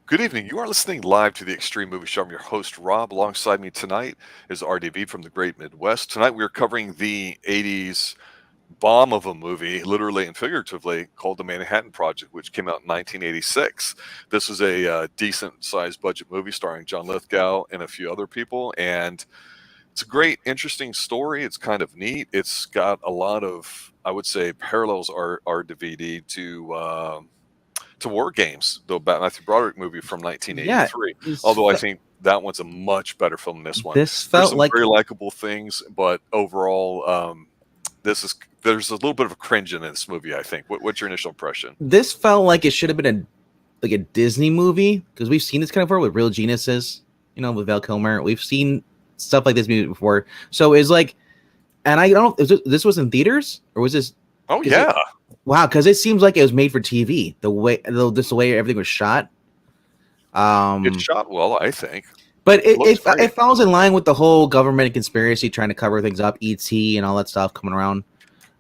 Good evening. You are listening live to the Extreme Movie Show. I'm your host, Rob. Alongside me tonight is RDV from the Great Midwest. Tonight we are covering the 80s bomb of a movie, literally and figuratively, called The Manhattan Project, which came out in 1986. This is a decent-sized budget movie starring John Lithgow and a few other people, and it's a great, interesting story. It's kind of neat. It's got a lot of, I would say, parallels our DVD to War Games, the Matthew Broderick movie from Yeah, 1983. Although I think that one's a much better film than this one. this There's felt some like very likable things, but overall, there's a little bit of a cringe in this movie. I think. What's your initial impression? this felt like it should have been a Disney movie, because we've seen this kind of before with Real Geniuses, with Val Kilmer. We've seen stuff like this movie before, so it's like, and I don't know, this was in theaters or was this? Oh yeah, Wow, because it seems like it was made for TV. The way everything was shot. it's shot well, I think. But Looks great. it falls in line with the whole government conspiracy trying to cover things up, ET and all that stuff coming around.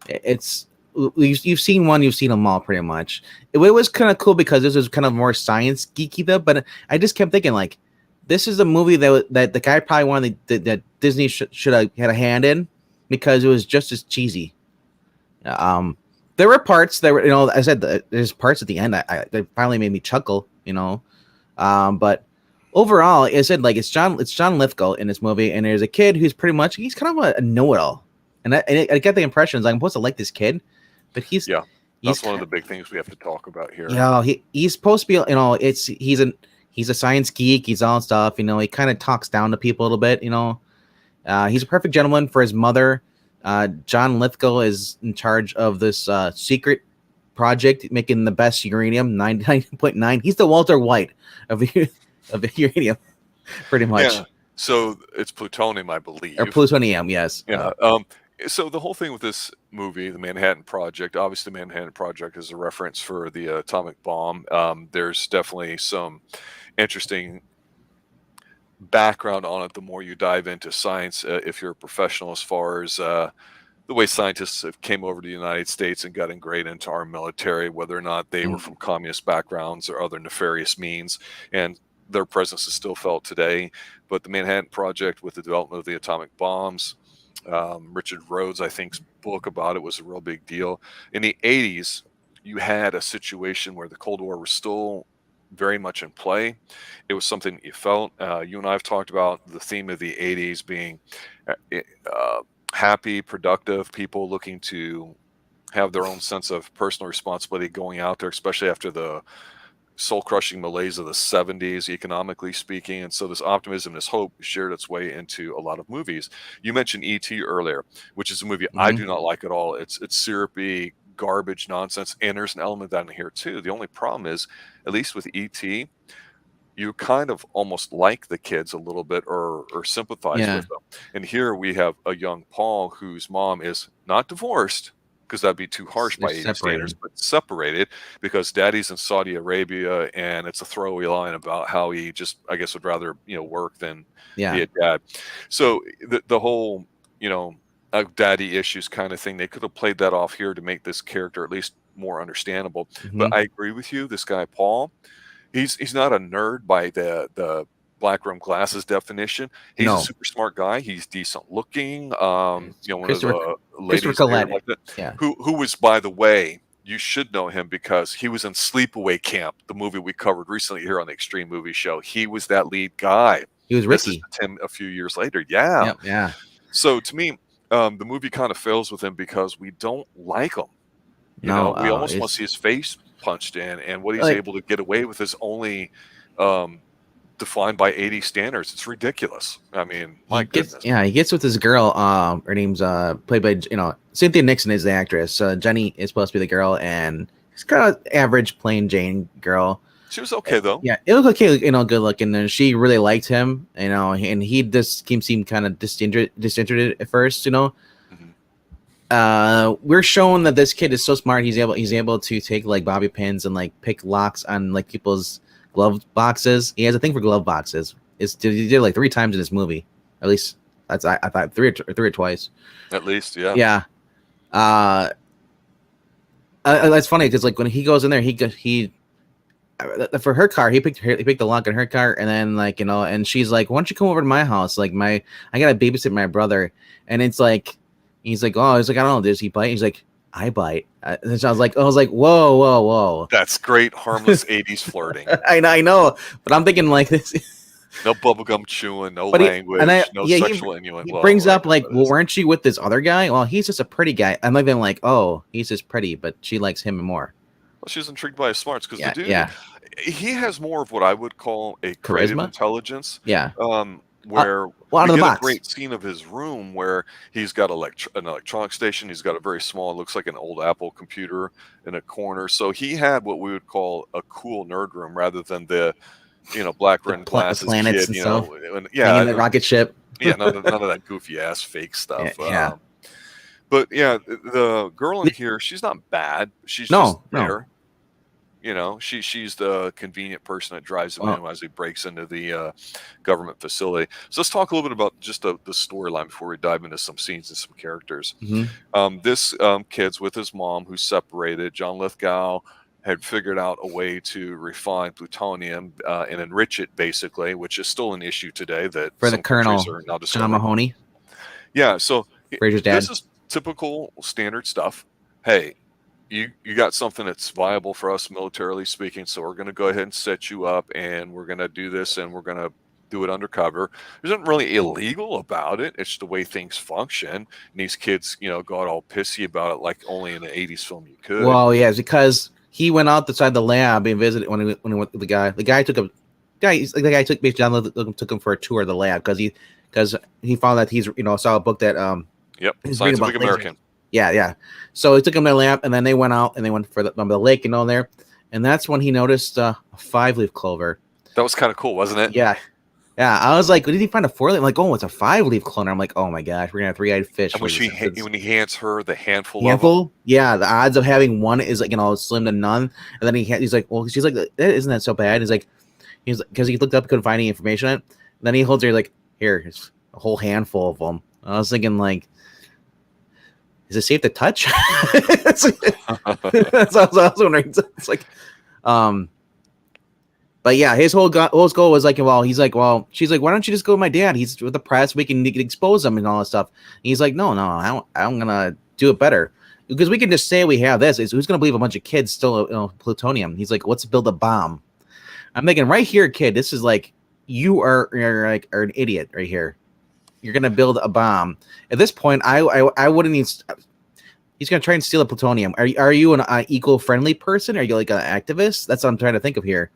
It's you've seen one, you've seen them all pretty much. It was kind of cool because this was kind of more science geeky though. But I just kept thinking, like, this is a movie that the guy probably wanted that Disney should have had a hand in, because it was just as cheesy. There were parts that were, I said there's parts at the end that finally made me chuckle, but overall, I said, like, it's John Lithgow in this movie, and there's a kid who's pretty much, he's kind of a know-it-all, and I get the impression I'm supposed to like this kid, but he's one of the big things we have to talk about here. He's supposed to be, he's a science geek, he's all stuff, he kind of talks down to people a little bit, he's a perfect gentleman for his mother. John Lithgow is in charge of this secret project making the best uranium, 99.9. He's the Walter White of the uranium, pretty much. Yeah. So it's plutonium, I believe. Or plutonium, yes. Yeah. So the whole thing with this movie, the Manhattan Project, obviously the Manhattan Project is a reference for the atomic bomb. There's definitely some interesting background on it the more you dive into science, if you're a professional, as far as the way scientists have came over to the United States and got ingrained into our military, whether or not they were from communist backgrounds or other nefarious means, and their presence is still felt today. But the Manhattan Project, with the development of the atomic bombs, Richard Rhodes, I think's book about it was a real big deal. In the 80s, you had a situation where the Cold War was still very much in play. It was something that you felt. You and I have talked about the theme of the 80s being happy, productive people looking to have their own sense of personal responsibility going out there, especially after the soul-crushing malaise of the 70s, economically speaking. And so this optimism, this hope shared its way into a lot of movies. You mentioned E.T. earlier, which is a movie I do not like at all. It's syrupy, garbage nonsense, and there's an element of that in here too. The only problem is, at least with E.T., you kind of almost like the kids a little bit, or sympathize with them. And here we have a young Paul whose mom is not divorced, because that'd be too harsh by 80 standards, but separated because daddy's in Saudi Arabia, and it's a throwaway line about how he just, I guess, would rather work than be a dad. So the whole daddy issues kind of thing, they could have played that off here to make this character at least more understandable. But I agree with you, this guy Paul, he's not a nerd by the black rim glasses definition. He's a super smart guy. He's decent looking. One of the ladies like that, who was, by the way, you should know him because he was in Sleepaway Camp, the movie we covered recently here on the Extreme Movie Show. He was that lead guy. He was Ricky. This is him a few years later. Yeah. So to me, the movie kind of fails with him because we don't like him. We almost want to see his face punched in, and what he's able to get away with is only defined by 80 standards. It's ridiculous. I mean, my goodness. He gets with this girl. Her name's played by Cynthia Nixon is the actress. Jenny is supposed to be the girl, and she's kind of average, plain Jane girl. She was okay though. Yeah, it looked okay, good looking, and she really liked him, and he just seemed kind of disinterested at first, We're shown that this kid is so smart. He's able to take like bobby pins and like pick locks on like people's glove boxes. He has a thing for glove boxes. He did it like 3 times in this movie. At least I thought three or twice. At least, yeah. Yeah. That's funny because like when he goes in there, he for her car, he picked the lock in her car, and then like and she's like, "Why don't you come over to my house? Like I gotta babysit my brother." And it's like, he's like, "Oh," he's like, "I don't know, does he bite?" He's like, "I bite." And so I was like, "Whoa, whoa, whoa!" That's great, harmless '80s flirting. I know, but I'm thinking like this. No bubblegum chewing, no But language, no sexual innuendo. he brings Well, up like, "Well, weren't you with this other guy?" Well, he's just a pretty guy. I'm like, "Oh, he's just pretty, but she likes him more." well, she's intrigued by his smarts because the Yeah, dude, yeah, he has more of what I would call a creative charisma. intelligence. Yeah, Where well, out we of the get a box. great scene of his room where he's got an electronic station. He's got a very small, looks like an old Apple computer in a corner. So he had what we would call a cool nerd room rather than the black rimmed glasses Planets kid. and stuff. And, Hanging the rocket ship. yeah, none of that goofy ass fake stuff. Yeah. But yeah, the girl in here, she's not bad. She's just No. there. She's the convenient person that drives him in as he breaks into the government facility. So let's talk a little bit about just the storyline before we dive into some scenes and some characters. Mm-hmm. This kid's with his mom, who's separated. John Lithgow had figured out a way to refine plutonium and enrich it, basically, which is still an issue today that For some the Colonel, countries are now John discovering. Mahoney. Yeah, so Fraser's dad. this is typical standard stuff. Hey, you got something that's viable for us militarily speaking, so we're going to go ahead and set you up, and we're going to do this, and we're going to do it undercover. There's nothing really illegal about it. It's the way things function. And these kids, got all pissy about it, like only in an '80s film you could. Well, yeah, it's because he went outside the lab and visited when he went with the guy. The guy took took him for a tour of the lab because he found that he's saw a book that Scientific American. Yeah. So he took him to the lab, and then they went out and they went for the lake and all there, and that's when he noticed a 5-leaf clover. That was kind of cool, wasn't it? Yeah. I was like, did he find a 4-leaf? I'm like, oh, it's a 5-leaf clover. I'm like, oh my gosh, we're gonna have 3-eyed fish. And when he hands her the handful, yeah, the odds of having one is like slim to none. And then he's like, well, she's like, isn't that so bad? He's like, because he looked up, couldn't find any information on it. And then he holds her like, here, it's a whole handful of them. I was thinking like, is it safe to touch? That's what I was wondering. It's like, but yeah, his whole goal was like, well, he's like, well, she's like, why don't you just go with my dad? He's with the press. We can expose him and all that stuff. And he's like, no, I'm gonna do it better because we can just say we have this. Who's gonna believe a bunch of kids still plutonium? He's like, let's build a bomb. I'm thinking right here, kid. This is like you're an idiot right here. You're gonna build a bomb. At this point, I wouldn't even. He's gonna try and steal the plutonium. Are you an eco-friendly person? Are you like an activist? That's what I'm trying to think of here.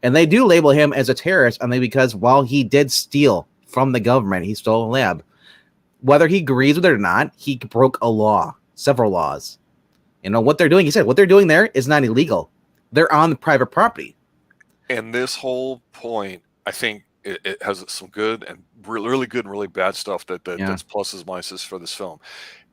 And they do label him as a terrorist, because while he did steal from the government, he stole a lab. Whether he agrees with it or not, he broke a law, several laws. What they're doing. He said what they're doing there is not illegal. They're on the private property. And this whole point, I think, it has some good and really good and really bad stuff that's pluses, minuses for this film.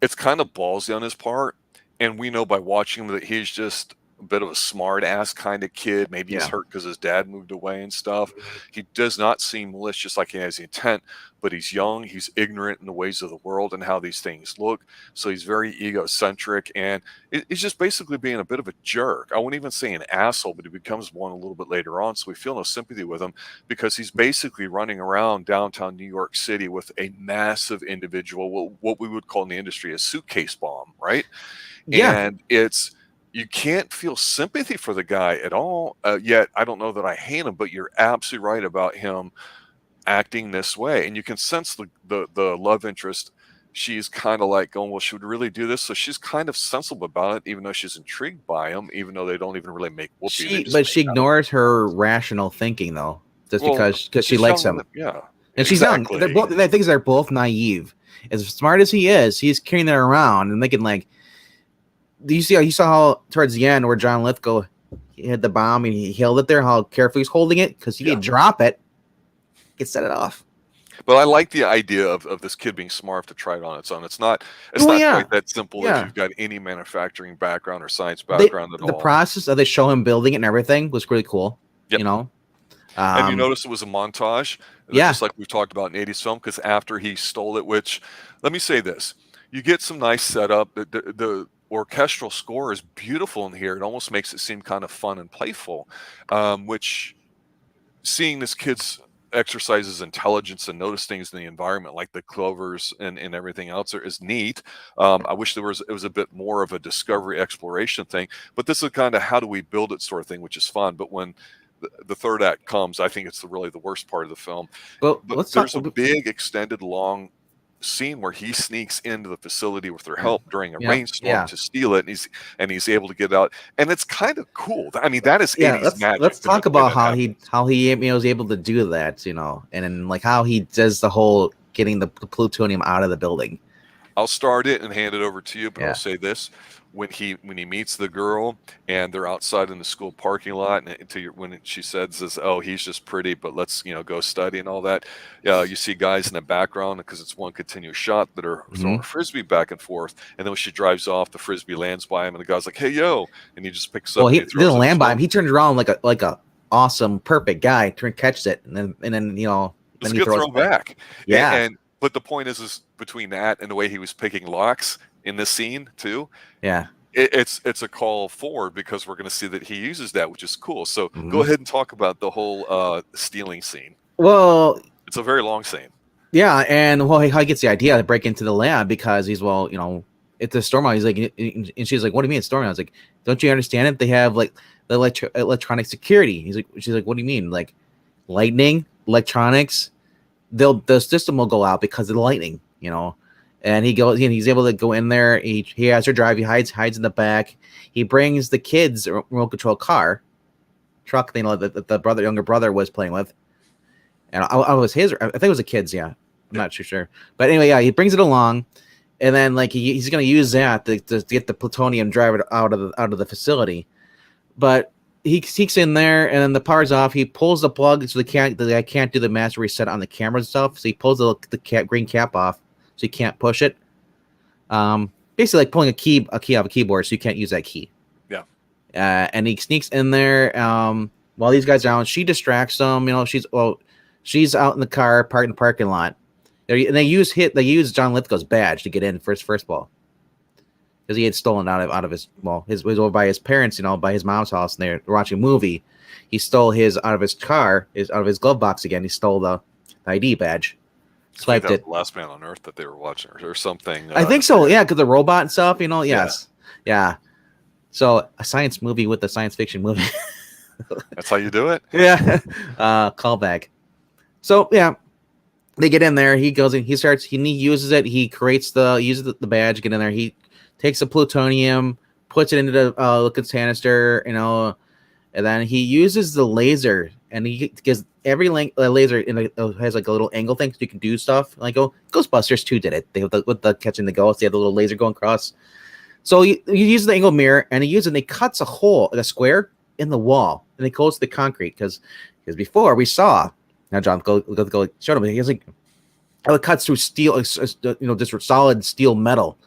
It's kind of ballsy on his part, and we know by watching him that he's just a bit of a smart ass kind of kid. Maybe he's hurt because his dad moved away and stuff. He does not seem malicious like he has the intent, but he's young, he's ignorant in the ways of the world and how these things look. So he's very egocentric, and he's just basically being a bit of a jerk. I wouldn't even say an asshole, but he becomes one a little bit later on. So we feel no sympathy with him because he's basically running around downtown New York City with a massive individual, what we would call in the industry a suitcase bomb, right? Yeah. And you can't feel sympathy for the guy at all. Yet I don't know that I hate him, but you're absolutely right about him acting this way. And you can sense the love interest. She's kind of like going, well, should we really do this? So she's kind of sensible about it, even though she's intrigued by him, even though they don't even really make whoopee. But she ignores her rational thinking, though, just because she likes him. Yeah. And she's young. I think they're both naive. As smart as he is, he's carrying it around and thinking like, you saw how towards the end where John Lithgow hit the bomb and he held it there, how carefully he's holding it, because he didn't drop it, he could set it off. But I like the idea of this kid being smart enough to try it on its own. It's not quite that simple if you've got any manufacturing background or science background at all. The process of they show him building it and everything was really cool. Yep. And you notice it was a montage, just like we've talked about in 80s film, because after he stole it, which, let me say this, you get some nice setup. orchestral score is beautiful in here. It almost makes it seem kind of fun and playful, which seeing this kid's exercises intelligence and notice things in the environment like the clovers and everything else is neat. I wish it was a bit more of a discovery exploration thing, but this is kind of how do we build it sort of thing, which is fun. But when the third act comes, I think it's really the worst part of the film. Well, But there's a big extended long scene where he sneaks into the facility with their help during a rainstorm to steal it, and he's able to get out, and it's kind of cool. I mean, that is 80s magic. Let's talk about how he was able to do that, and then like how he does the whole getting the plutonium out of the building. I'll start it and hand it over to you, but I'll say this: when he meets the girl and they're outside in the school parking lot, and when she says, "Oh, he's just pretty, but let's go study and all that," you see guys in the background because it's one continuous shot that are throwing a frisbee back and forth, and then when she drives off, the frisbee lands by him, and the guy's like, "Hey, yo!" and he just picks up. Well, he didn't land by him. He turns around like a awesome, perfect guy, catches it, and then then he throws it back. Yeah, but the point is between that and the way he was picking locks in this scene too. Yeah. It's a call forward because we're going to see that he uses that, which is cool. So go ahead and talk about the whole stealing scene. Well, it's a very long scene. Yeah, and how he gets the idea to break into the lab because he's it's a storm out. He's like, and she's like, "What do you mean it's storm out?" I was like, "Don't you understand it? They have like the electronic security." She's like, "What do you mean? Like lightning, electronics? The system will go out because of the lightning, And he's able to go in there. He has her drive. He hides in the back. He brings the kids' remote control truck thing that the younger brother was playing with. And I was his. I think it was the kids. Yeah, I'm not too sure. But anyway, yeah, he brings it along, and then like he's gonna use that to get the plutonium driver out of the facility. But he sneaks in there, and then the power's off. He pulls the plug so the guy can't do the master reset on the camera and stuff. So he pulls the green cap off, so you can't push it. Basically like pulling a key off a keyboard, so you can't use that key. Yeah. And he sneaks in there while these guys are out. She distracts them. She's out in the car, parked in the parking lot. And they use John Lithgow's badge to get in first ball. Because he had stolen out of his was over by his parents, by his mom's house, and they're watching a movie. He stole his out of his car, out of his glove box again. He stole the ID badge. Swiped it. The Last Man on Earth that they were watching, or something. I think so. Yeah, because the robot and stuff. Yes, yeah. So a science movie with a science fiction movie. That's how you do it. Yeah. Callback. So yeah, they get in there. He goes in. He uses it. He uses the badge. Get in there. He takes the plutonium, puts it into the liquid canister, and then he uses the laser, and he gives every laser has like a little angle thing so you can do stuff. Like Ghostbusters 2 did it. They have with the catching the ghost, they have the little laser going across. So he uses the angle mirror, and he cuts a hole, a square in the wall, and he goes to the concrete because before we saw. Now John go show him. He's like, it cuts through steel, just solid steel metal.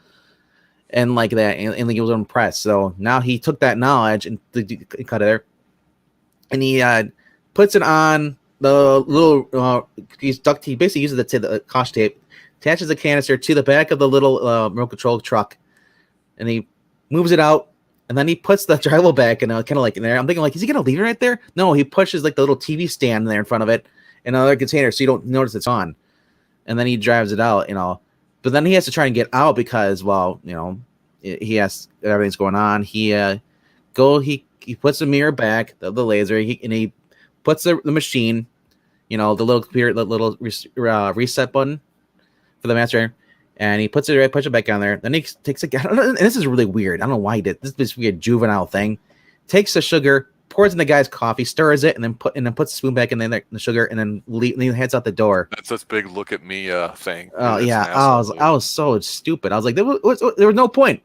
And like that, and he was impressed. So now he took that knowledge and cut it there, and he puts it on the little. He basically uses the caution tape, attaches the canister to the back of the little remote control truck, and he moves it out, and then he puts the drywall back and kind of like in there. I'm thinking like, is he gonna leave it right there? No, he pushes like the little TV stand there in front of it, in another container, so you don't notice it's on, and then he drives it out, But then he has to try and get out because, he has everything's going on. He puts the mirror back, the laser, and he puts the machine, the little computer, the little reset button for the master, and he puts it back on there. Then he takes and this is really weird. I don't know why he did this. This weird juvenile thing. Takes the sugar, pours in the guy's coffee, stirs it, and then puts the spoon back in there, the sugar, and then he heads out the door. That's this big look at me thing. Oh yeah, I was so stupid. I was like, there was no point.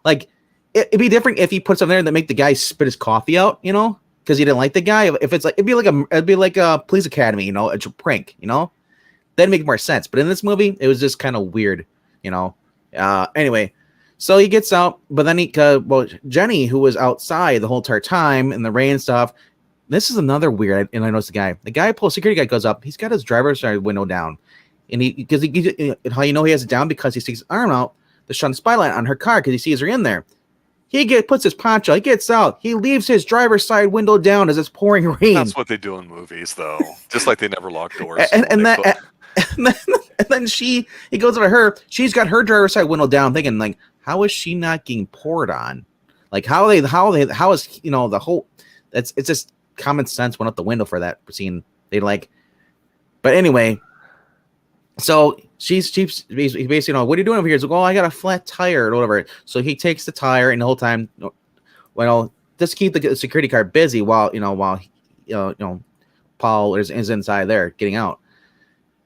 Like it'd be different if he put something there that make the guy spit his coffee out, because he didn't like the guy. If it's like it'd be like a police academy, a prank, that'd make more sense. But in this movie, it was just kind of weird, Anyway. So he gets out, but then Jenny, who was outside the whole entire time in the rain and stuff. This is another weird, and I noticed security guy goes up. He's got his driver's side window down, and how he has it down because he sticks his arm out the shun spotlight on her car because he sees her in there. Puts his poncho. He gets out. He leaves his driver's side window down as it's pouring rain. That's what they do in movies, though. Just like they never lock doors. And then he goes over to her. She's got her driver's side window down, thinking like, how is she not getting poured on? Like how is the whole? It's just common sense went out the window for that scene. They like, but anyway, so he's basically, what are you doing over here? He's like, oh, I got a flat tire or whatever. So he takes the tire, and the whole time, just keep the security guard busy while Paul is inside there getting out.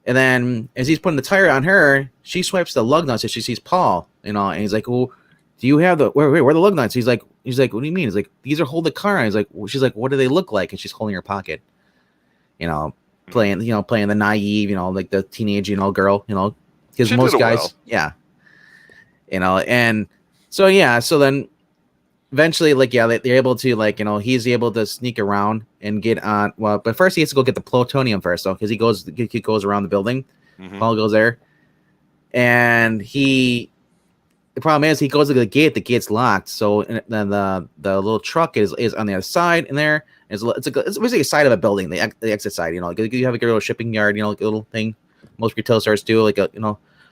And then as he's putting the tire on her, she swipes the lug nuts, so she sees Paul, and he's like, well, do you have where are the lug nuts? He's like, what do you mean? He's like, these are hold the car. And he's like, she's like, what do they look like? And she's holding her pocket, playing the naive, like the teenage, girl, because most guys, yeah, and so, yeah. So then eventually, they're able to, he's able to sneak around and get on. Well, but first he has to go get the plutonium first, though, because he goes around the building. Mm-hmm. Paul goes there, and the problem is he goes to the gate. The gate's locked, so then the little truck is on the other side, and there it's basically a side of a building, the exit side. You have a little shipping yard, like a little thing. Most retail stores do, like a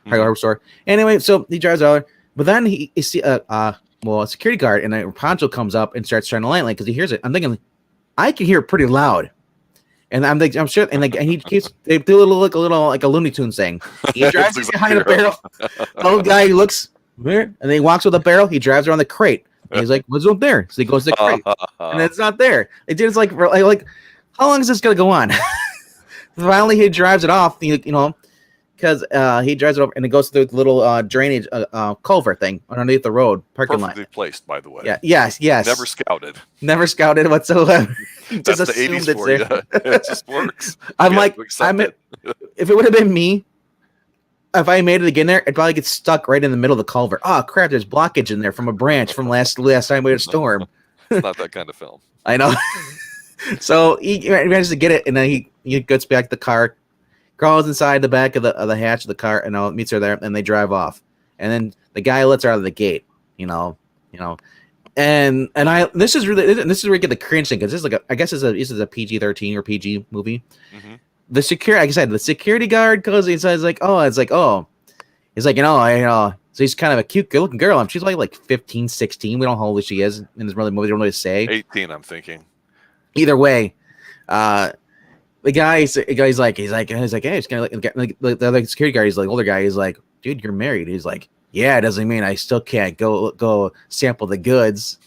hardware store. Anyway, so he drives out, but then he see a security guard, and a poncho comes up and starts trying to light because he hears it. I'm thinking, I can hear it pretty loud, and I'm sure, and he keeps they do a little like a Looney Tunes thing. He drives behind a barrel. The little guy looks. And then he walks with a barrel. He drives around the crate. And he's like, "What's up there?" So he goes to the crate, and it's not there. It's like, how long is this gonna go on? Finally, he drives it off. Because he drives it over, and it goes through the little drainage culvert thing underneath the road parking lot. Perfectly placed, by the way. Yeah. Yes. Never scouted whatsoever. That's the 80s for you. It just works. If it would have been me. If I made it again there, I'd probably get stuck right in the middle of the culvert. Oh crap! There's blockage in there from a branch from last time we had a storm. It's not that kind of film. I know. So he manages to get it, and then he gets back the car, crawls inside the back of the hatch of the car, and meets her there, and they drive off. And then the guy lets her out of the gate. And this is where you get the cringe thing, because this is this is a PG-13 or PG movie. Mm-hmm. The security guard goes. He says so he's kind of a cute, good-looking girl. And she's like 15, 16. We don't know how old she is in this movie. They don't really say. 18, I'm thinking. Either way, the guy's like, hey, it's kind of like the other security guard. He's like, older guy. He's like, dude, you're married. He's like, yeah, it doesn't mean I still can't go sample the goods.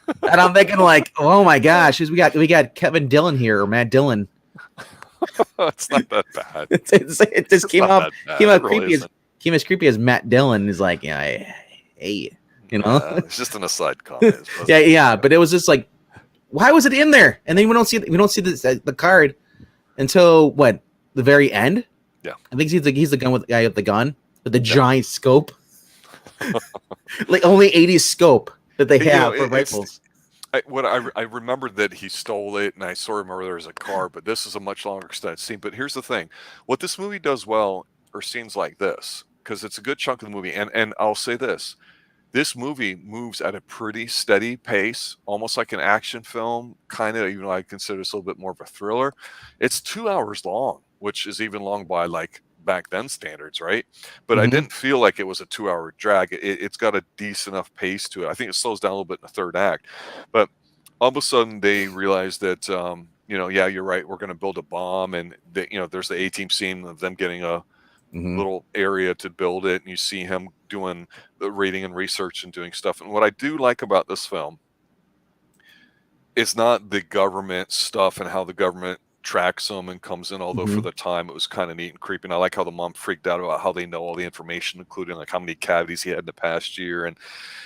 And I'm thinking like, oh my gosh, we got Kevin Dillon here, or Matt Dillon. It's not that bad. It just came out creepy as Matt Dillon is like, yeah, hey, it's just an aside comment. yeah, but it was just like, why was it in there? And then we don't see the card until the very end. Yeah, I think he's the guy with the gun with the giant scope, like only 80s scope that they have for rifles. I remembered that he stole it, and I sort of remember there was a car, but this is a much longer extended scene. But here's the thing. What this movie does well are scenes like this, because it's a good chunk of the movie. And I'll say this. This movie moves at a pretty steady pace, almost like an action film, kind of, even though I consider this a little bit more of a thriller. It's 2 hours long, which is even long by back then standards, right? But I didn't feel like it was a 2-hour drag. It's got a decent enough pace to it. I think it slows down a little bit in the third act, but all of a sudden they realize that yeah, you're right, we're going to build a bomb, and there's the A-team scene of them getting a little area to build it, and you see him doing the reading and research and doing stuff. And what I do like about this film is not the government stuff and how the government tracks them and comes in, although for the time it was kind of neat and creepy. And I like how the mom freaked out about how they know all the information, including like how many cavities he had in the past year. And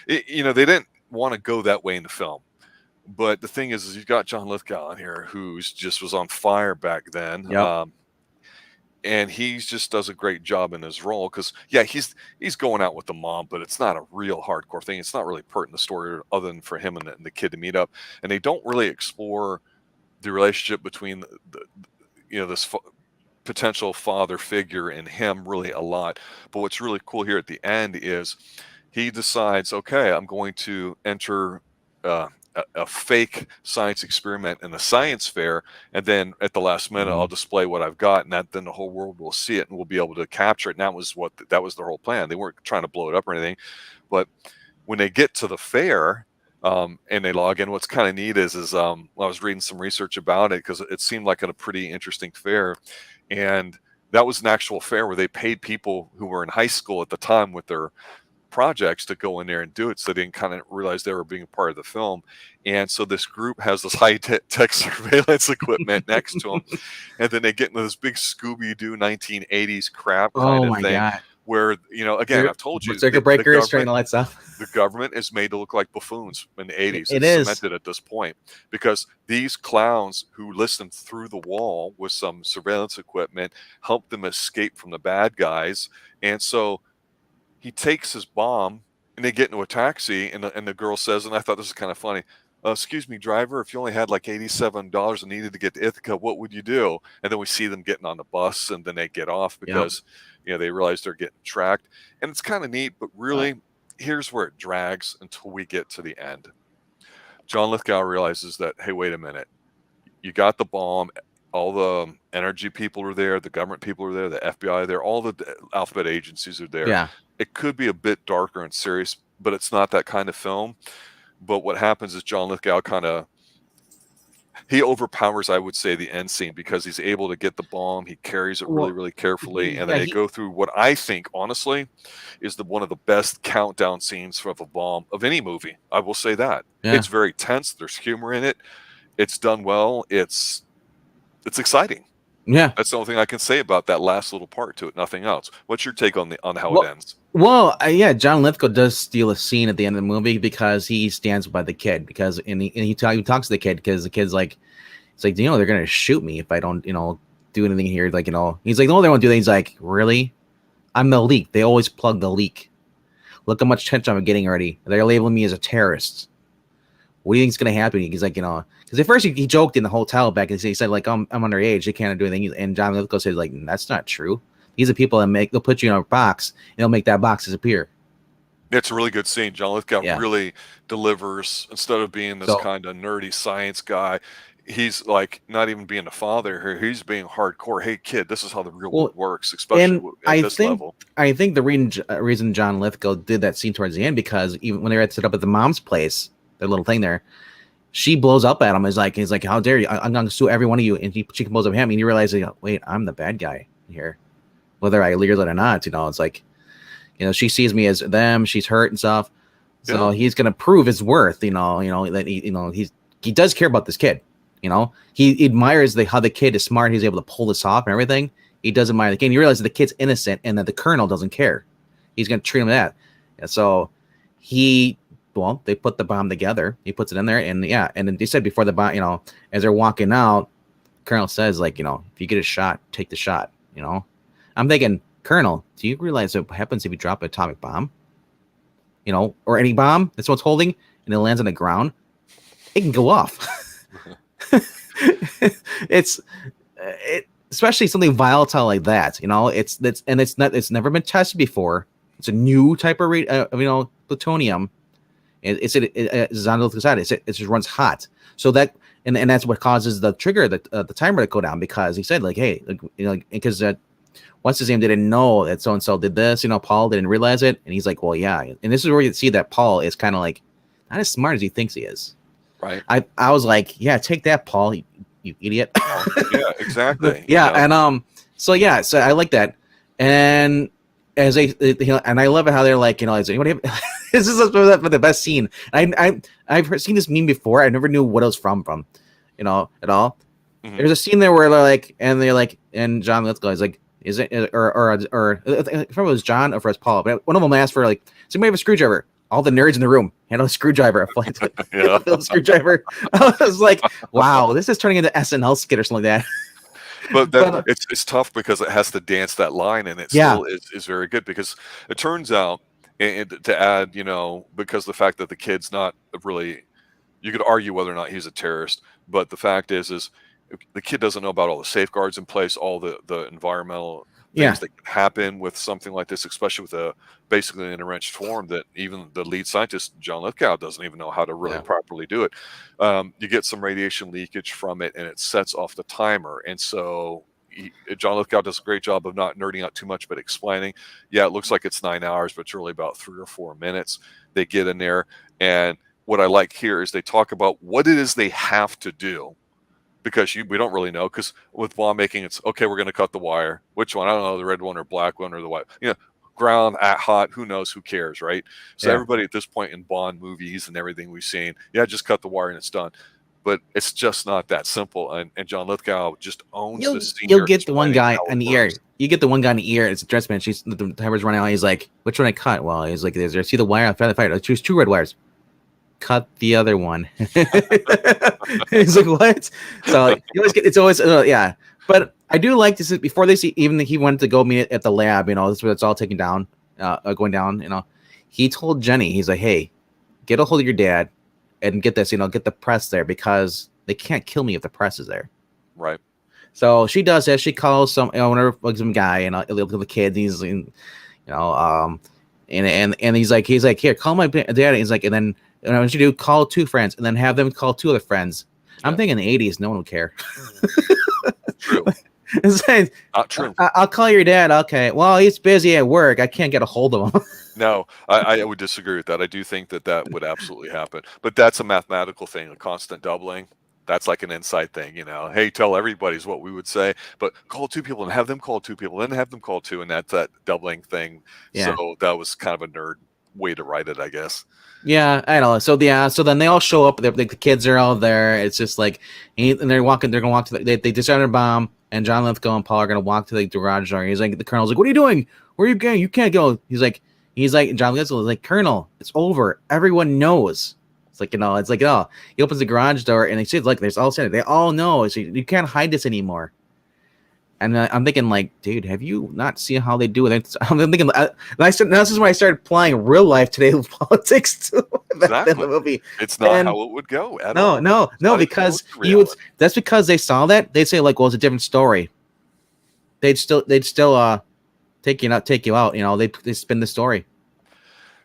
they didn't want to go that way in the film. But the thing is you've got John Lithgow on here, who's just was on fire back then. Yep. And he just does a great job in his role, because he's going out with the mom, but it's not a real hardcore thing. It's not really pertinent to the story other than for him and the kid to meet up. And they don't really explore the relationship between this potential father figure and him really a lot. But what's really cool here at the end is he decides, okay, I'm going to enter a fake science experiment in a science fair, and then at the last minute, I'll display what I've got, and then the whole world will see it and we'll be able to capture it. And that was their whole plan. They weren't trying to blow it up or anything, but when they get to the fair, and they log in, what's kind of neat is I was reading some research about it because it seemed like a pretty interesting fair, and that was an actual fair where they paid people who were in high school at the time with their projects to go in there and do it, so they didn't kind of realize they were being a part of the film. And so this group has this high-tech surveillance equipment next to them, and then they get into this big Scooby-Doo 1980s crap kind of thing. God. Where, again, I've told you, circuit breakers, trying all that stuff. The government is made to look like buffoons in the 80s. It it's is cemented at this point, because these clowns who listened through the wall with some surveillance equipment helped them escape from the bad guys. And so he takes his bomb, and they get into a taxi, and the girl says, and I thought this was kind of funny, excuse me, driver, if you only had like $87 and needed to get to Ithaca, what would you do? And then we see them getting on the bus, and then they get off because they realize they're getting tracked. And it's kind of neat, but really, here's where it drags until we get to the end. John Lithgow realizes that, hey, wait a minute, you got the bomb, all the energy people are there, the government people are there, the FBI are there, all the alphabet agencies are there. Yeah. It could be a bit darker and serious, but it's not that kind of film. But what happens is John Lithgow he overpowers, I would say, the end scene, because he's able to get the bomb. He carries it really, really carefully. And then they go through what I think, honestly, is one of the best countdown scenes of a bomb of any movie. I will say that. Yeah. It's very tense. There's humor in it. It's done well. It's exciting. Yeah. That's the only thing I can say about that last little part to it. Nothing else. What's your take on how it ends? Well, John Lithgow does steal a scene at the end of the movie because he stands by the kid, because he talks to the kid, because the kid's like, it's like, they're gonna shoot me if I don't do anything here. Like, he's like, no, they won't do that. He's like, really? I'm the leak. They always plug the leak. Look how much attention I'm getting already. They're labeling me as a terrorist. What do you think's gonna happen? He's like, because at first he joked in the hotel back, and he said like, I'm underage, they can't do anything. And John Lithgow said like, that's not true. These are people that they'll put you in a box, and they'll make that box disappear. It's a really good scene. John Lithgow really delivers. Instead of being this kind of nerdy science guy, he's like not even being a father here. He's being hardcore. Hey, kid, this is how the real world works, especially at this level. I think the reason John Lithgow did that scene towards the end, because even when they were set up at the mom's place, their little thing there, she blows up at him. He's like, how dare you? I'm going to sue every one of you. And she blows up at him, and you realize, wait, I'm the bad guy here. Whether I realize it or not, it's like, she sees me as them. She's hurt and stuff. So he's gonna prove his worth. That he does care about this kid. He admires how the kid is smart. He's able to pull this off and everything. He does admire the kid. He realizes the kid's innocent and that the colonel doesn't care. He's gonna treat him that. And so they put the bomb together. He puts it in there, and and then they said before the bomb, as they're walking out, Colonel says like, if you get a shot, take the shot. I'm thinking, Colonel, do you realize what happens if you drop an atomic bomb? Or any bomb that someone's holding and it lands on the ground? It can go off. It's especially something volatile like that. It's never been tested before. It's a new type of plutonium. It just runs hot. So that and that's what causes the trigger, the timer to go down, because he said like, hey, because what's his name didn't know that so and so did this. Paul didn't realize it, and he's like, well, yeah. And this is where you see that Paul is kind of like not as smart as he thinks he is. Right. I was like, yeah, take that, Paul, you idiot. Yeah, exactly. And so I like that. And as and I love it how they're like, is anybody this is the best scene. I've seen this meme before. I never knew what it was from, at all. Mm-hmm. There's a scene there where they're like, and John Lithgow is like, is it or I remember it was John or was Paul, but one of them asked for like, does anybody have a screwdriver? All the nerds in the room had a screwdriver. A screwdriver. I was like, wow, this is turning into SNL skit or something like that. But it's tough because it has to dance that line, and it still is very good, because it turns out, and to add, because the fact that the kid's not really, you could argue whether or not he's a terrorist, but the fact is the kid doesn't know about all the safeguards in place, all the environmental Yeah. things that can happen with something like this, especially with a basically an enriched form that even the lead scientist, John Lithgow, doesn't even know how to really Yeah. properly do it. You get some radiation leakage from it, and it sets off the timer. And so John Lithgow does a great job of not nerding out too much, but explaining, yeah, it looks like it's 9 hours, but it's really about 3 or 4 minutes. They get in there, and what I like here is they talk about what it is they have to do, because we don't really know, because with bomb making, it's okay, we're going to cut the wire. Which one? I don't know, the red one or black one or the white. Ground at hot, who knows, who cares, right? So Yeah. everybody at this point in Bond movies and everything we've seen, yeah, just cut the wire and it's done. But it's just not that simple. And John Lithgow just owns the scene. You'll get the one guy in the ear. You get the one guy in the ear. It's a dress man. The timer's running out. He's like, "Which one I cut?" Well, he's like, "There's see the wire. I found the fire. I choose 2 red wires. Cut the other one." He's like, "What?" So you always get. It's always yeah. But I do like this. Before they see, even he went to go meet at the lab. This is where it's all taken down, going down. He told Jenny, he's like, "Hey, get a hold of your dad, and get this. Get the press there, because they can't kill me if the press is there." Right. So she does that. She calls some guy, and the kid. He's and he's like, "Here, call my dad." He's like, and then what you do, call 2 friends, and then have them call 2 other friends. Yeah. I'm thinking in the 80s, no one would care. True. It's like, not true. I'll call your dad. Okay. Well, he's busy at work. I can't get a hold of him. No, I would disagree with that. I do think that would absolutely happen. But that's a mathematical thing, a constant doubling. That's like an inside thing, Hey, tell everybody is what we would say. But call 2 people and have them call 2 people, then have them call 2, and that's that doubling thing. Yeah. So that was kind of a nerd way to write it, I guess. Yeah, I know. So then they all show up. The kids are all there. It's just like, and they're walking. They're gonna walk to. They disarm a bomb, and John Lithgow and Paul are gonna walk to the garage door. He's like, the Colonel's like, "What are you doing? Where are you going? You can't go." He's like, John Lithgow is like, "Colonel, it's over. Everyone knows." It's like, it's like, oh, he opens the garage door, and they say, like, there's all said, they all know. So you can't hide this anymore. And I'm thinking, like, dude, have you not seen how they do it? I'm thinking, this is when I started applying real life today politics to exactly. the movie. It's not how it would go at all. No, because that's because they saw that. They'd say, like, well, it's a different story. They'd still take you out. They spin the story.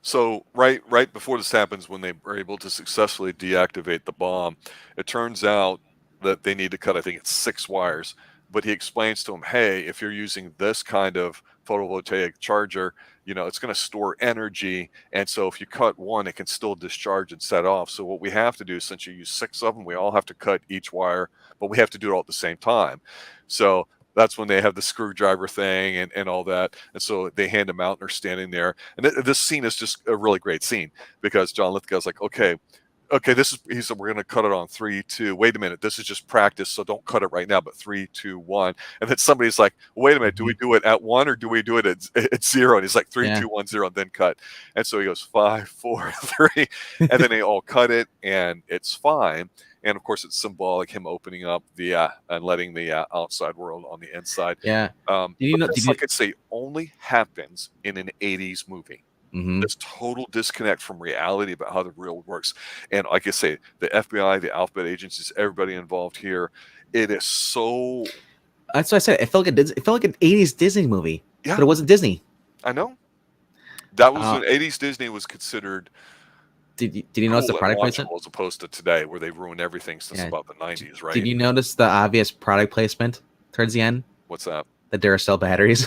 So right before this happens, when they are able to successfully deactivate the bomb, it turns out that they need to cut, I think it's 6 wires. But he explains to him, hey, if you're using this kind of photovoltaic charger, it's going to store energy. And so if you cut one, it can still discharge and set off. So what we have to do, since you use 6 of them, we all have to cut each wire, but we have to do it all at the same time. So that's when they have the screwdriver thing and all that. And so they hand him out and they're standing there. And this scene is just a really great scene, because John Lithgow's like, okay, he said, we're going to cut it on 3, 2. Wait a minute. This is just practice. So don't cut it right now, but 3, 2, 1. And then somebody's like, wait a minute. Do we do it at 1 or do we do it at 0? And he's like, 3, 2, 1, 0, and then cut. And so he goes 5, 4, 3. And then they all cut it and it's fine. And of course, it's symbolic, him opening up and letting the outside world on the inside. Yeah. Like I say, only happens in an 80s movie. Mm-hmm. This total disconnect from reality about how the real world works. And like I say, the FBI, the alphabet agencies, everybody involved here, it is so... That's what I said. It felt like an 80s Disney movie. Yeah. But it wasn't Disney. I know. That was when 80s Disney was considered... Did you notice the product placement? As opposed to today, where they've ruined everything since about the 90s, right? Did you notice the obvious product placement towards the end? What's that? The Duracell batteries.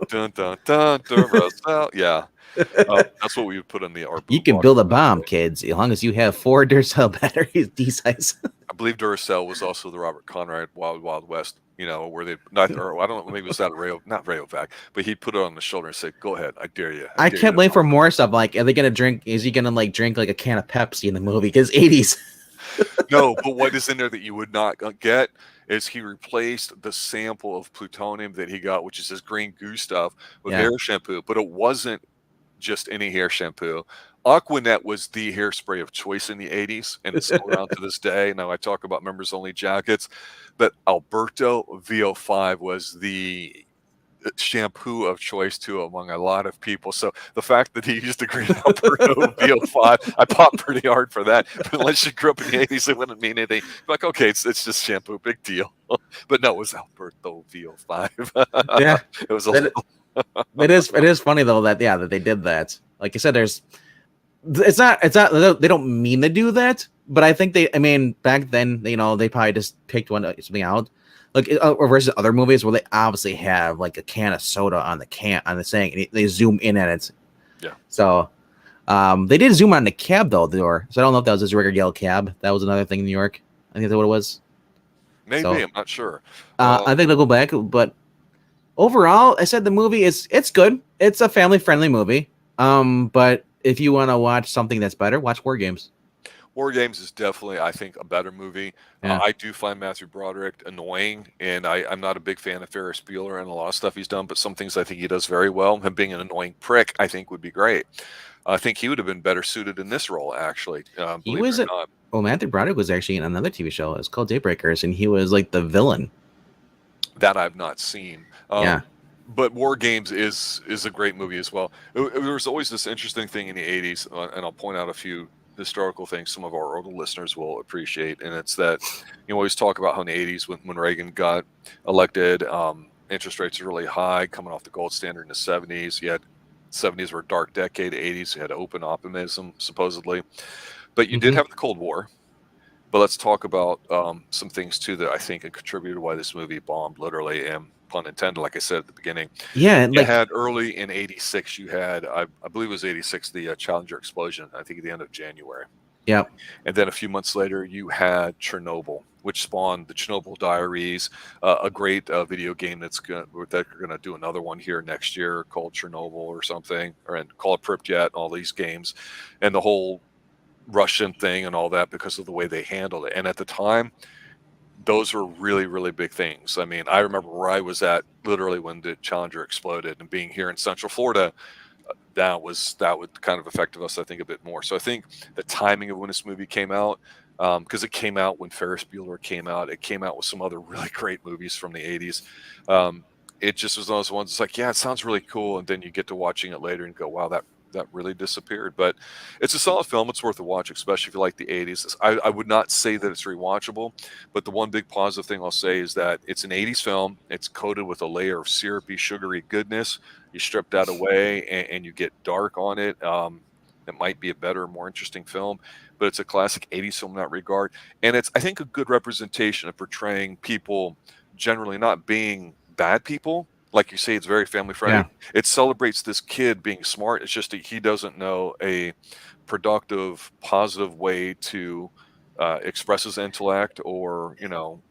Dun, dun, dun, Duracell. Yeah. That's what we would put in the art. You can build a bomb, kids, as long as you have 4 Duracell batteries, D-size. I believe Duracell was also the Robert Conrad Wild Wild West, where they not, or I don't know, maybe it was that not Rayovac, but he'd put it on the shoulder and say, "Go ahead, I dare you." I can't wait for more stuff. Like, are they gonna drink? Is he gonna drink like a can of Pepsi in the movie? Because 80s. No, but what is in there that you would not get is he replaced the sample of plutonium that he got, which is his green goo stuff, with hair shampoo. But it wasn't just any hair shampoo. Aquanet was the hairspray of choice in the 80s, and it's still around to this day. Now I talk about members only jackets, but Alberto VO5 was the shampoo of choice too among a lot of people. So the fact that he used a Green Alberto VO5, I popped pretty hard for that. But unless you grew up in the 80s, it wouldn't mean anything. Like, okay, it's just shampoo, big deal. But no, it was Alberto VO5. Yeah, It was a that, it is funny though that that they did that. Like I said, it's not they don't mean to do that, but I think I mean back then they probably just picked something out. Like versus other movies where they obviously have like a can of soda on the thing, and they zoom in at it. Yeah. So they did zoom on the cab though, door. So I don't know if that was his regular yellow cab. That was another thing in New York. I think that's what it was. Maybe, so, I'm not sure. I think they'll go back, but overall, I said the movie it's good. It's a family friendly movie. But if you want to watch something that's better, watch War Games. War Games is definitely, I think, a better movie. Yeah. I do find Matthew Broderick annoying, and I'm not a big fan of Ferris Bueller and a lot of stuff he's done, but some things I think he does very well. Him being an annoying prick, I think, would be great. I think he would have been better suited in this role, actually. He was Matthew Broderick was actually in another TV show. It's called Daybreakers, and he was like the villain. That I've not seen. Yeah. But War Games is a great movie as well. There was always this interesting thing in the 80s, and I'll point out a few historical things some of our older listeners will appreciate, and it's that always talk about how in the 80s when Reagan got elected, interest rates are really high, coming off the gold standard in the 70s. You had 70s were a dark decade, 80s you had open optimism supposedly, but you did have the Cold War. But let's talk about some things too that I think contributed to why this movie bombed, literally, and pun intended, like I said at the beginning. Yeah, you had early in '86. You had, I believe it was '86, the Challenger explosion. I think at the end of January. Yeah. And then a few months later, you had Chernobyl, which spawned the Chernobyl Diaries, a great video game that they're going to do another one here next year called Chernobyl or something, and call it Pripyat. All these games, and the whole Russian thing and all that because of the way they handled it. And at the time, those were really, really big things. I mean, I remember where I was at literally when the Challenger exploded, and being here in Central Florida, that would kind of affect us, I think, a bit more. So I think the timing of when this movie came out, because it came out when Ferris Bueller came out, it came out with some other really great movies from the 80s. It just was one of those ones, it's like, yeah, it sounds really cool. And then you get to watching it later and go, wow, that really disappeared. But it's a solid film. It's worth a watch, especially if you like the 80s. I would not say that it's rewatchable, but the one big positive thing I'll say is that it's an 80s film. It's coated with a layer of syrupy, sugary goodness. You strip that away and you get dark on it. It might be a better, more interesting film, but it's a classic 80s film in that regard. And it's, I think, a good representation of portraying people generally not being bad people. Like you say, it's very family friendly. Yeah. It celebrates this kid being smart. It's just that he doesn't know a productive, positive way to express his intellect, or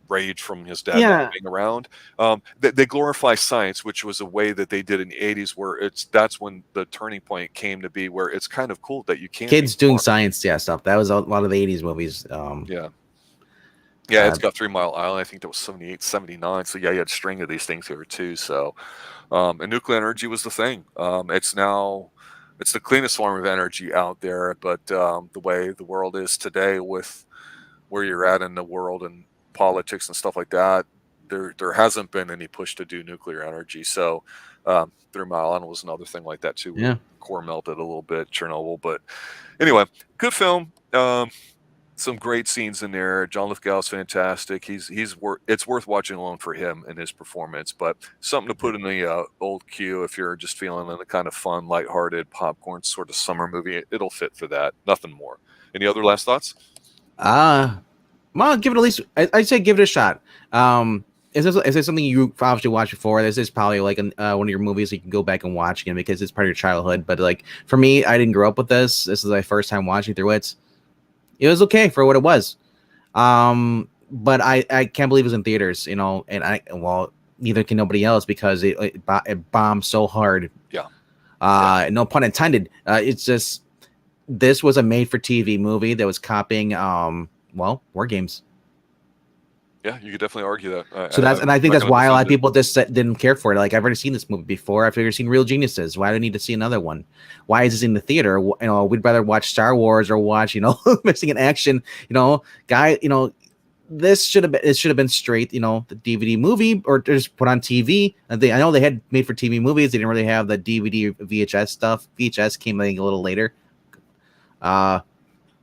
rage from his dad not being around. They glorify science, which was a way that they did in the 80s, where that's when the turning point came to be, where it's kind of cool that you can't kids doing science stuff. That was a lot of the 80s movies. Yeah, it's got 3 Mile Island. I think that was 78, 79. So yeah, you had a string of these things here too. So, and nuclear energy was the thing. It's the cleanest form of energy out there. But the way the world is today, with where you're at in the world and politics and stuff like that, there hasn't been any push to do nuclear energy. So 3 Mile Island was another thing like that too. Yeah, core melted a little bit, Chernobyl. But anyway, good film. Some great scenes in there. John Lithgow's fantastic. It's worth watching alone for him and his performance, but something to put in the old queue if you're just feeling in a kind of fun, lighthearted, popcorn sort of summer movie. It'll fit for that. Nothing more. Any other last thoughts? Well, give it at least. I'd say give it a shot. Is this something you obviously watched before? This is probably like one of your movies you can go back and watch again because it's part of your childhood. But like for me, I didn't grow up with this. This is my first time watching through it. It was okay for what it was. But I can't believe it was in theaters, and neither can nobody else because it bombed so hard. Yeah. No pun intended. It's just, this was a made for TV movie that was copying, War Games. Yeah, you could definitely argue that. I think that's why a lot of people just didn't care for it. Like, I've already seen this movie before. I've already seen Real Geniuses. Why do I need to see another one? Why is this in the theater? We'd rather watch Star Wars or watch, Missing in Action. this should have been, it should have been straight, you know, the DVD movie or just put on TV. And I know they had made for TV movies. They didn't really have the DVD VHS stuff. VHS came, I think, a little later. That's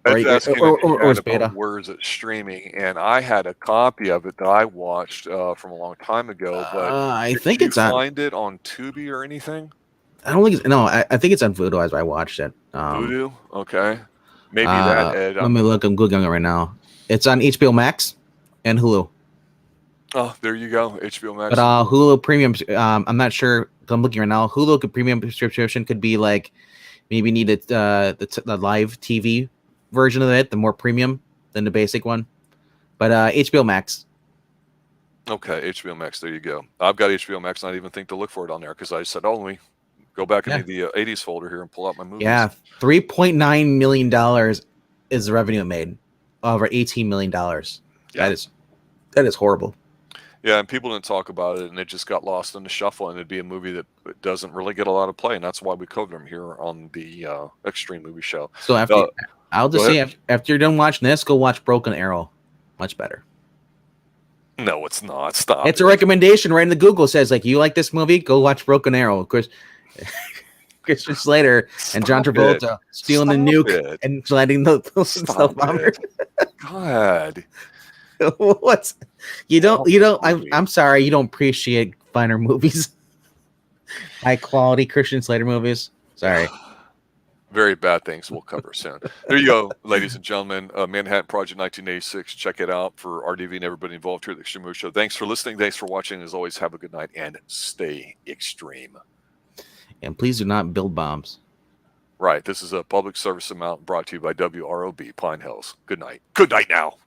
asking Or in was chat beta. about where's it streaming, and I had a copy of it that I watched from a long time ago. But I did think you it's on. find it on Tubi or anything? I don't think it's no. I think it's on Voodoo as I watched it. Voodoo, okay, maybe that. Ed, Let me look. I'm googling it right now. It's on HBO Max and Hulu. oh, there you go, HBO Max. But Hulu Premium, I'm not sure. I'm looking right now. Hulu Premium subscription could be like maybe need the live TV version of it, the more premium than the basic one. But HBO Max. Okay, HBO Max. There you go. I've got HBO Max. Not even think to look for it on there because I said, oh, let me go back into the 80s folder here and pull out my movies. Yeah, $3.9 million is the revenue it made, over $18 million. Yeah. That is horrible. Yeah, and people didn't talk about it, and it just got lost in the shuffle, and it'd be a movie that doesn't really get a lot of play, and that's why we covered them here on the Xtreme Movie Show. So I'll just say, after you're done watching this, go watch Broken Arrow. Much better. No, it's not. Stop. It's a recommendation right in the Google. It says, like, you like this movie? Go watch Broken Arrow. Of course, Christian Slater and John Travolta stealing the nuke and letting the stuff bomber. God. What? You don't. I'm sorry. You don't appreciate finer movies, high quality Christian Slater movies. Sorry. Very bad things we'll cover soon. There you go, ladies and gentlemen. Manhattan Project 1986. Check it out for RDV and everybody involved here at the Xtreme Movie Show. Thanks for listening. Thanks for watching. As always, have a good night and stay extreme. And please do not build bombs. Right. This is a public service announcement brought to you by WROB Pine Hills. Good night. Good night now.